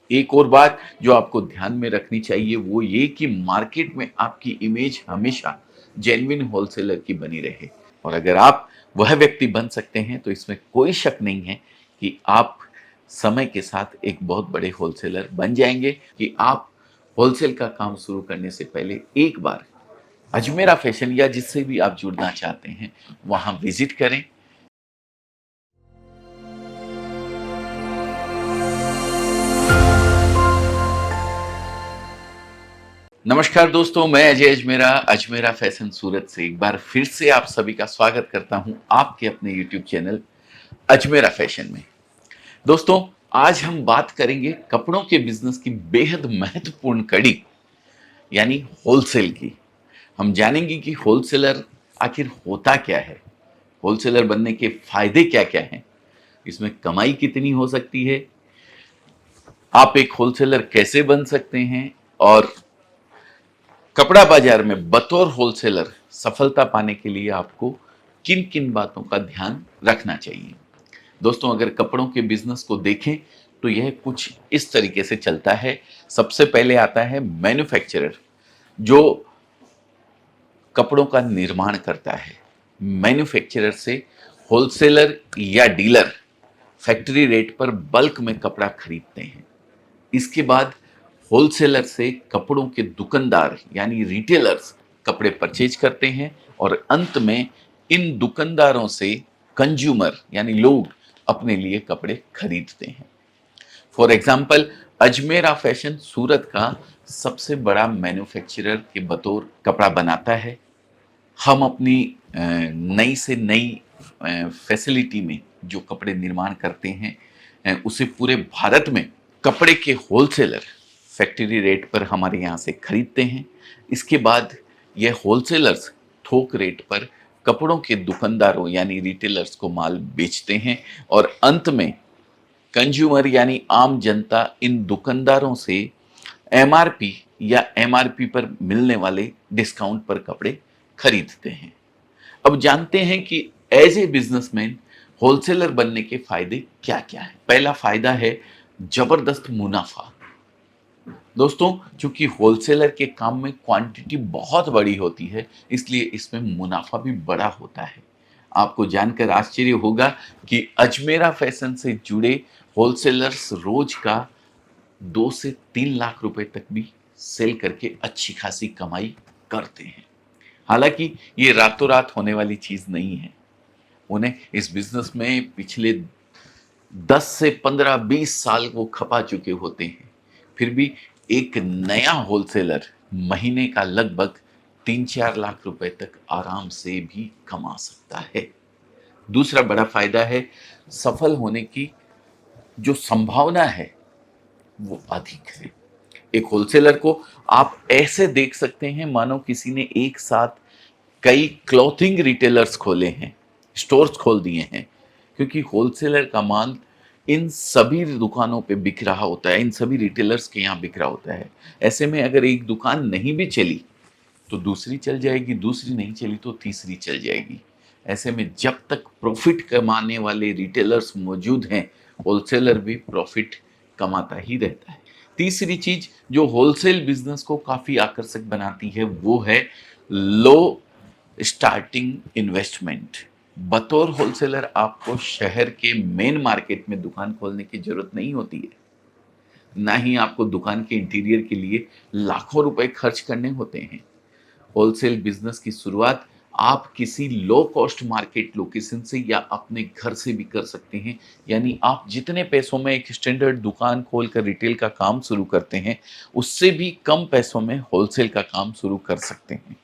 एक और बात जो आपको ध्यान में रखनी चाहिए वो ये कि मार्केट में आपकी इमेज हमेशा जेन्युइन होलसेलर की बनी रहे। और अगर आप वह व्यक्ति बन सकते हैं तो इसमें कोई शक नहीं है कि आप समय के साथ एक बहुत बड़े होलसेलर बन जाएंगे। कि आप होलसेल का काम शुरू करने से पहले एक बार अजमेरा फैशन या जिससे भी आप जुड़ना चाहते हैं वहां विजिट करें। नमस्कार दोस्तों, मैं अजय अजमेरा अजमेरा फैशन सूरत से एक बार फिर से आप सभी का स्वागत करता हूं आपके अपने यूट्यूब चैनल अजमेरा फैशन में। दोस्तों, आज हम बात करेंगे कपड़ों के बिजनेस की बेहद महत्वपूर्ण कड़ी यानी होलसेल की। हम जानेंगे कि होलसेलर आखिर होता क्या है, होलसेलर बनने के फायदे क्या क्या हैं, इसमें कमाई कितनी हो सकती है, आप एक होलसेलर कैसे बन सकते हैं और कपड़ा बाजार में बतौर होलसेलर सफलता पाने के लिए आपको किन किन बातों का ध्यान रखना चाहिए। दोस्तों, अगर कपड़ों के बिजनेस को देखें तो यह कुछ इस तरीके से चलता है। सबसे पहले आता है मैन्युफैक्चरर, जो कपड़ों का निर्माण करता है। मैन्युफैक्चरर से होलसेलर या डीलर फैक्ट्री रेट पर बल्क में कपड़ा खरीदते हैं। इसके बाद होलसेलर से कपड़ों के दुकानदार यानी रिटेलर्स कपड़े परचेज करते हैं और अंत में इन दुकानदारों से कंज्यूमर यानी लोग अपने लिए कपड़े खरीदते हैं। फॉर एग्जाम्पल, अजमेरा फैशन सूरत का सबसे बड़ा मैन्युफैक्चरर के बतौर कपड़ा बनाता है। हम अपनी नई से नई फैसिलिटी में जो कपड़े निर्माण करते हैं उसे पूरे भारत में कपड़े के होलसेलर फैक्ट्री रेट पर हमारे यहाँ से खरीदते हैं। इसके बाद यह होलसेलर्स थोक रेट पर कपड़ों के दुकानदारों यानी रिटेलर्स को माल बेचते हैं और अंत में कंज्यूमर यानी आम जनता इन दुकानदारों से एमआरपी या एमआरपी पर मिलने वाले डिस्काउंट पर कपड़े खरीदते हैं। अब जानते हैं कि एज ए बिजनेसमैन होलसेलर बनने के फायदे क्या क्या हैं। पहला फायदा है जबरदस्त मुनाफा। दोस्तों, चूंकि होलसेलर के काम में क्वांटिटी बहुत बड़ी होती है इसलिए इसमें मुनाफा भी बड़ा होता है। आपको जानकर आश्चर्य होगा कि अजमेरा फैशन से जुड़े होलसेलर्स रोज का 2 से 3 लाख रुपए तक भी सेल करके अच्छी खासी कमाई करते हैं। हालांकि ये रातों रात होने वाली चीज नहीं है। उन्हें इस बिजनेस में पिछले 10 से 15 20 साल वो खपा चुके होते हैं। फिर भी एक नया होलसेलर महीने का लगभग 3 4 लाख रुपए तक आराम से भी कमा सकता है। दूसरा बड़ा फायदा है सफल होने की जो संभावना है वो अधिक है। एक होलसेलर को आप ऐसे देख सकते हैं मानो किसी ने एक साथ कई क्लॉथिंग रिटेलर्स खोले हैं, स्टोर्स खोल दिए हैं। क्योंकि होलसेलर का माल इन सभी दुकानों पे बिक रहा होता है, इन सभी रिटेलर्स के यहाँ बिक रहा होता है। ऐसे में अगर एक दुकान नहीं भी चली तो दूसरी चल जाएगी, दूसरी नहीं चली तो तीसरी चल जाएगी। ऐसे में जब तक प्रॉफिट कमाने वाले रिटेलर्स मौजूद हैं होलसेलर भी प्रॉफिट कमाता ही रहता है। तीसरी चीज जो होलसेल बिजनेस को काफी आकर्षक बनाती है वो है लो स्टार्टिंग इन्वेस्टमेंट। बतौर होलसेलर आपको शहर के मेन मार्केट में दुकान खोलने की जरूरत नहीं होती है। ना ही आपको दुकान के इंटीरियर के लिए लाखों रुपए खर्च करने होते हैं। होलसेल बिजनेस की शुरुआत आप किसी लो कॉस्ट मार्केट लोकेशन से या अपने घर से भी कर सकते हैं। यानी आप जितने पैसों में एक स्टैंडर्ड दुकान खोलकर रिटेल का काम शुरू करते हैं उससे भी कम पैसों में होलसेल का काम शुरू कर सकते हैं।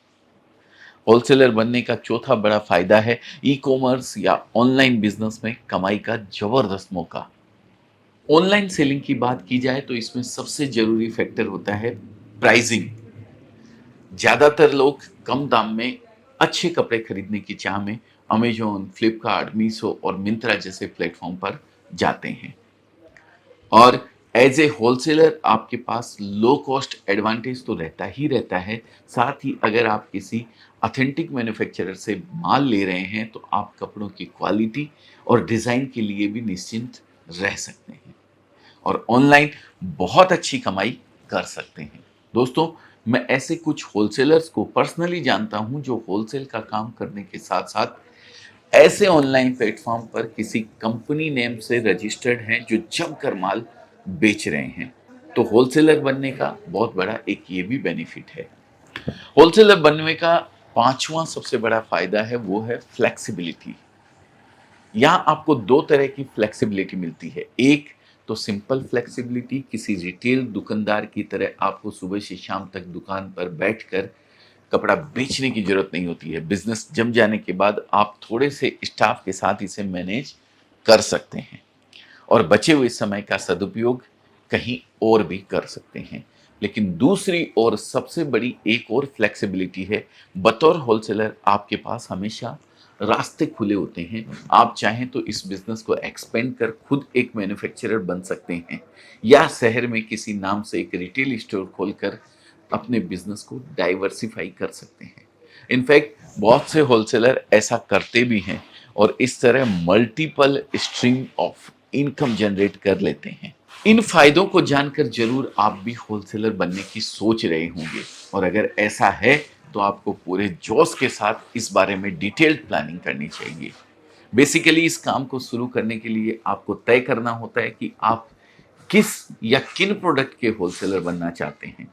होलसेलर बनने का चौथा बड़ा फायदा है ई कॉमर्स या ऑनलाइन बिजनेस में कमाई का जबरदस्त मौका। ऑनलाइन सेलिंग की बात की जाए तो इसमें सबसे जरूरी फैक्टर होता है प्राइसिंग। ज्यादातर लोग कम दाम में अच्छे कपड़े खरीदने की चाह में अमेजोन, फ्लिपकार्ट, मीशो और मिंत्रा जैसे प्लेटफॉर्म पर जाते हैं। और एज ए होलसेलर आपके पास लो कॉस्ट एडवांटेज तो रहता ही रहता है। साथ ही अगर आप किसी ऑथेंटिक मैन्युफैक्चरर से माल ले रहे हैं तो आप कपड़ों की क्वालिटी और डिज़ाइन के लिए भी निश्चिंत रह सकते हैं। और ऑनलाइन बहुत अच्छी कमाई कर सकते हैं। दोस्तों, मैं ऐसे कुछ होलसेलर्स को पर्सनली जानता हूं जो होलसेल का काम करने के साथ साथ ऐसे ऑनलाइन प्लेटफॉर्म पर किसी कंपनी नेम से रजिस्टर्ड हैं जो जमकर माल बेच रहे हैं। तो होलसेलर बनने का बहुत बड़ा एक ये भी बेनिफिट है। होलसेलर बनने का पांचवा सबसे बड़ा फायदा है, वो है फ्लेक्सिबिलिटी। यहाँ आपको दो तरह की फ्लेक्सिबिलिटी मिलती है। एक तो सिंपल फ्लेक्सिबिलिटी, किसी रिटेल दुकानदार की तरह आपको सुबह से शाम तक दुकान पर बैठकर कपड़ा बेचने की जरूरत नहीं होती है। बिजनेस जम जाने के बाद आप थोड़े से स्टाफ के साथ इसे मैनेज कर सकते हैं और बचे हुए समय का सदुपयोग कहीं और भी कर सकते हैं। लेकिन दूसरी और सबसे बड़ी एक और फ्लेक्सिबिलिटी है, बतौर होलसेलर आपके पास हमेशा रास्ते खुले होते हैं। आप चाहें तो इस बिजनेस को एक्सपेंड कर खुद एक मैन्युफैक्चरर बन सकते हैं या शहर में किसी नाम से एक रिटेल स्टोर खोलकर अपने बिजनेस को डाइवर्सिफाई कर सकते हैं। इनफैक्ट बहुत से होलसेलर ऐसा करते भी हैं और इस तरह multiple stream of income generate कर लेते हैं। इन फायदों को जानकर जरूर आप भी होलसेलर बनने की सोच रहे होंगे और अगर ऐसा है तो आपको पूरे जोश के साथ इस बारे में डिटेल्ड प्लानिंग करनी चाहिए। बेसिकली इस काम को शुरू करने के लिए आपको तय करना होता है कि आप किस या किन प्रोडक्ट के होलसेलर बनना चाहते हैं।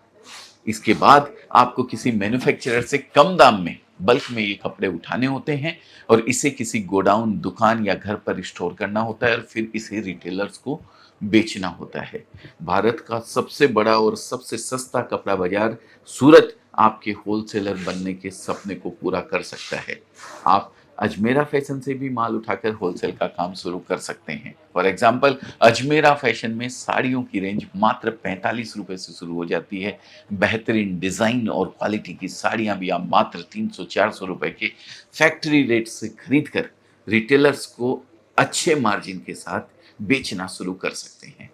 इसके बाद आपको किसी मैन्युफैक्चरर से कम दाम में बल्क में ये कपड़े उठाने होते हैं और इसे किसी गोडाउन, दुकान या घर पर स्टोर करना होता है और फिर इसे रिटेलर्स को बेचना होता है। भारत का सबसे बड़ा और सबसे सस्ता कपड़ा बाजार सूरत आपके होलसेलर बनने के सपने को पूरा कर सकता है। आप अजमेरा फैशन से भी माल उठाकर होलसेल का काम शुरू कर सकते हैं। फॉर एग्जाम्पल, अजमेरा फैशन में साड़ियों की रेंज मात्र 45 रुपए से शुरू हो जाती है। बेहतरीन डिजाइन और क्वालिटी की साड़ियां भी आप मात्र 300-400 रुपए के फैक्ट्री रेट से खरीद कर रिटेलर्स को अच्छे मार्जिन के साथ बेचना शुरू कर सकते हैं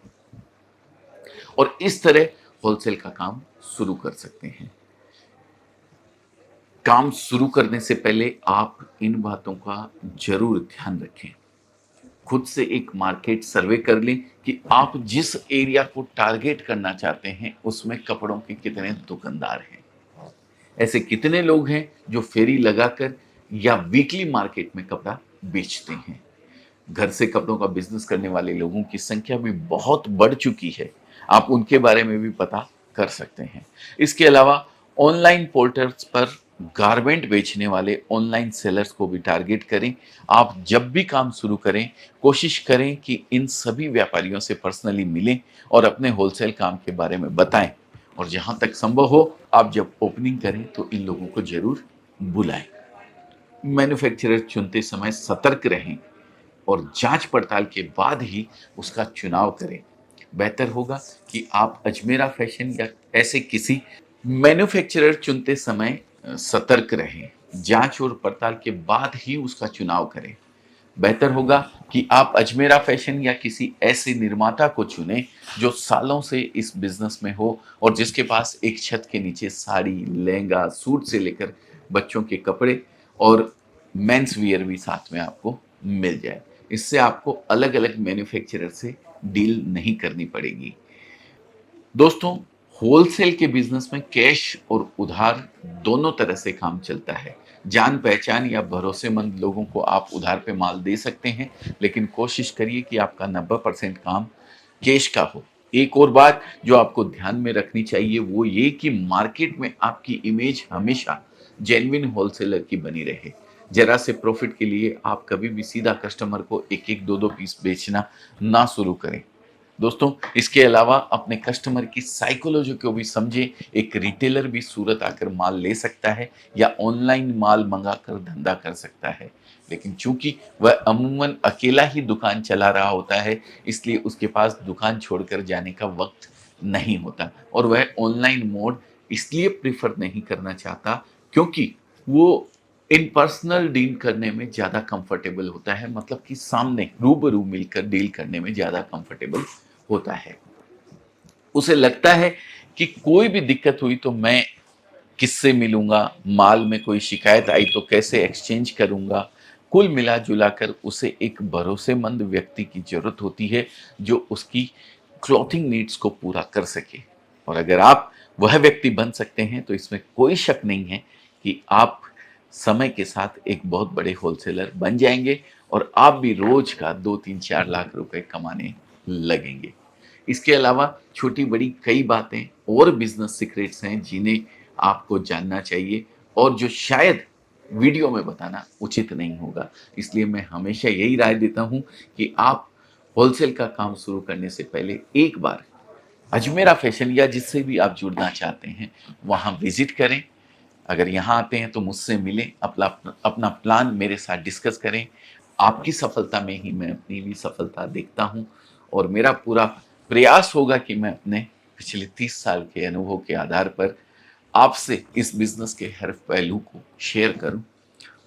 और इस तरह होलसेल का काम शुरू कर सकते हैं। काम शुरू करने से पहले आप इन बातों का जरूर ध्यान रखें। खुद से एक मार्केट सर्वे कर लें कि आप जिस एरिया को टारगेट करना चाहते हैं उसमें कपड़ों के कितने दुकानदार हैं, ऐसे कितने लोग हैं जो फेरी लगाकर या वीकली मार्केट में कपड़ा बेचते हैं। घर से कपड़ों का बिजनेस करने वाले लोगों की संख्या भी बहुत बढ़ चुकी है, आप उनके बारे में भी पता कर सकते हैं। इसके अलावा ऑनलाइन पोर्टल्स पर गारमेंट बेचने वाले ऑनलाइन सेलर्स को भी टारगेट करें। आप जब भी काम शुरू करें, कोशिश करें कि इन सभी व्यापारियों से पर्सनली मिलें और अपने होलसेल काम के बारे में बताएं और जहां तक संभव हो आप जब ओपनिंग करें तो इन लोगों को जरूर बुलाएं। मैन्युफैक्चरर चुनते समय सतर्क रहें और जांच पड़ताल के बाद ही उसका चुनाव करें। बेहतर होगा कि आप अजमेरा फैशन या ऐसे किसी मैन्युफैक्चरर चुनते समय सतर्क रहें, जांच और पड़ताल के बाद ही उसका चुनाव करें। बेहतर होगा कि आप अजमेरा फैशन या किसी ऐसे निर्माता को चुनें जो सालों से इस बिजनेस में हो और जिसके पास एक छत के नीचे साड़ी, लहंगा, सूट से लेकर बच्चों के कपड़े और मेंस वियर भी साथ में आपको मिल जाए। इससे आपको अलग अलग मैन्युफैक्चरर से डील नहीं करनी पड़ेगी। दोस्तों, होलसेल के बिजनेस में कैश और उधार दोनों तरह से काम चलता है। जान पहचान या भरोसेमंद लोगों को आप उधार पे माल दे सकते हैं, लेकिन कोशिश करिए कि आपका 90% काम कैश का हो। एक और बात जो आपको ध्यान में रखनी चाहिए वो ये कि मार्केट में आपकी इमेज हमेशा जेन्युइन होलसेलर की बनी रहे। जरा से प्रॉफिट के लिए आप कभी भी सीधा कस्टमर को एक एक दो दो पीस बेचना ना शुरू करें। दोस्तों, इसके अलावा अपने कस्टमर की साइकोलॉजी को भी समझे। एक रिटेलर भी सूरत आकर माल ले सकता है या ऑनलाइन माल मंगाकर धंधा कर सकता है, लेकिन चूंकि वह अमूमन अकेला ही दुकान चला रहा होता है, इसलिए उसके पास दुकान छोड़कर जाने का वक्त नहीं होता और वह ऑनलाइन मोड इसलिए प्रिफर नहीं करना चाहता क्योंकि वो इन पर्सनल डील करने में ज़्यादा कंफर्टेबल होता है, मतलब कि सामने रूबरू मिलकर डील करने में ज़्यादा कंफर्टेबल होता है। उसे लगता है कि कोई भी दिक्कत हुई तो मैं किससे मिलूंगा, माल में कोई शिकायत आई तो कैसे एक्सचेंज करूंगा। कुल मिला जुला कर उसे एक भरोसेमंद व्यक्ति की जरूरत होती है जो उसकी क्लॉथिंग नीड्स को पूरा कर सके। और अगर आप वह व्यक्ति बन सकते हैं तो इसमें कोई शक नहीं है कि आप समय के साथ एक बहुत बड़े होलसेलर बन जाएंगे और आप भी रोज का 2 3 4 लाख रुपए कमाने लगेंगे। इसके अलावा छोटी बड़ी कई बातें और बिजनेस सीक्रेट्स हैं जिन्हें आपको जानना चाहिए और जो शायद वीडियो में बताना उचित नहीं होगा। इसलिए मैं हमेशा यही राय देता हूं कि आप होलसेल का काम शुरू करने से पहले एक बार अजमेरा फैशन या जिससे भी आप जुड़ना चाहते हैं वहां विजिट करें। अगर यहाँ आते हैं तो मुझसे मिलें, अपना अपना प्लान मेरे साथ डिस्कस करें। आपकी सफलता में ही मैं अपनी भी सफलता देखता हूँ और मेरा पूरा प्रयास होगा कि मैं अपने पिछले 30 साल के अनुभव के आधार पर आपसे इस बिजनेस के हर पहलू को शेयर करूं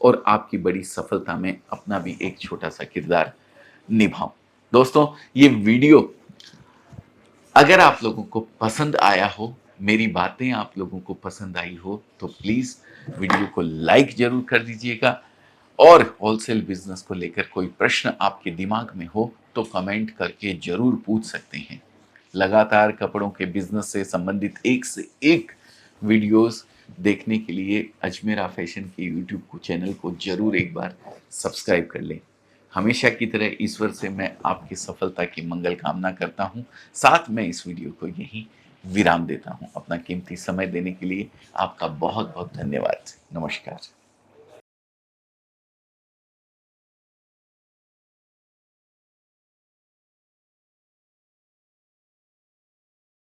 और आपकी बड़ी सफलता में अपना भी एक छोटा सा किरदार निभाऊं। दोस्तों, ये वीडियो अगर आप लोगों को पसंद आया हो, मेरी बातें आप लोगों को पसंद आई हो, तो प्लीज़ वीडियो को लाइक ज़रूर कर दीजिएगा और होलसेल बिज़नेस को लेकर कोई प्रश्न आपके दिमाग में हो, तो कमेंट करके ज़रूर पूछ सकते हैं। लगातार कपड़ों के बिज़नेस से संबंधित एक से एक वीडियोज़ देखने के लिए अजमेरा फैशन के यूट्यूब को चैनल को ज़रूर एक बार सब्सक्राइब कर लें। हमेशा की तरह ईश्वर से मैं आपकी सफलता की मंगल कामना करता हूँ। साथ में इस वीडियो को यहीं विराम देता हूँ। अपना कीमती समय देने के लिए आपका बहुत बहुत धन्यवाद। नमस्कार।